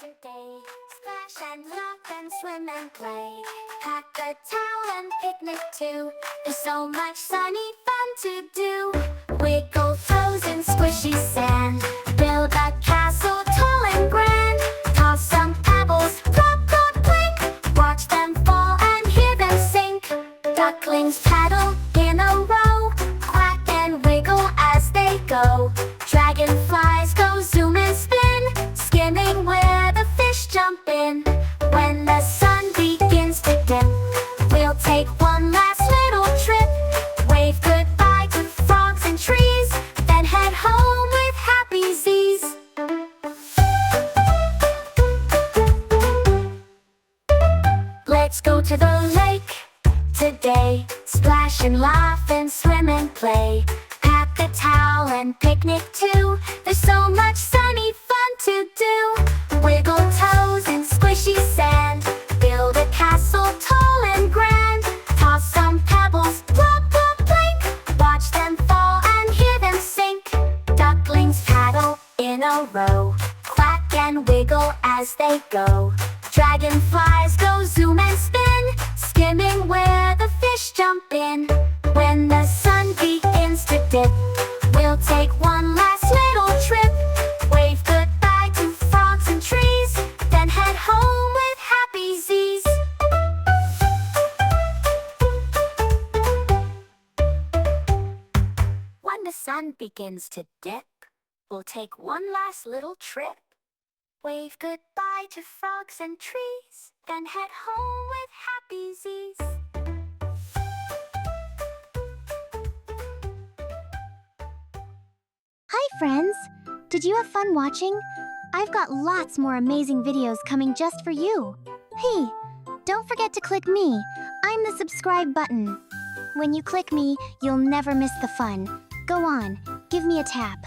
Today, splash and laugh and swim and play. Pack a towel and picnic too. There's so much sunny fun to do. Wiggle toes in squishy sand. Build a castle tall and grand. Toss some pebbles, plop, plop, plink. Watch them fall and hear them sink. Ducklings paddle in a row. Quack and wiggle as they go. Dragonflies go zoom and spin, skimming where the fish jump in. When the sun begins to dip, we'll take one last little trip. Wave goodbye to frogs and trees, then head home with happy Z's. Let's go to the lake today. Splash and laugh and swim and play. Pack a towel and picnic too. There's so much sunny fun to do. Wiggle toes in squishy sand. Build a castle tall and grand. Toss some pebbles, plop, plop, plink. Watch them fall and hear them sink. Ducklings paddle in a row. Quack and wiggle as they go. Dragonflies go zoom and spin, skimming where the fish jump in. When the sun begins to dip, we'll take one last little trip. Wave goodbye to frogs and trees, then head home with happy Z's. When the sun begins to dip, we'll take one last little trip. Wave goodbye to frogs and trees, then head home with happy Z's. Hi friends! Did you have fun watching? I've got lots more amazing videos coming just for you. Hey, don't forget to click me. I'm the subscribe button. When you click me, you'll never miss the fun. Go on, give me a tap.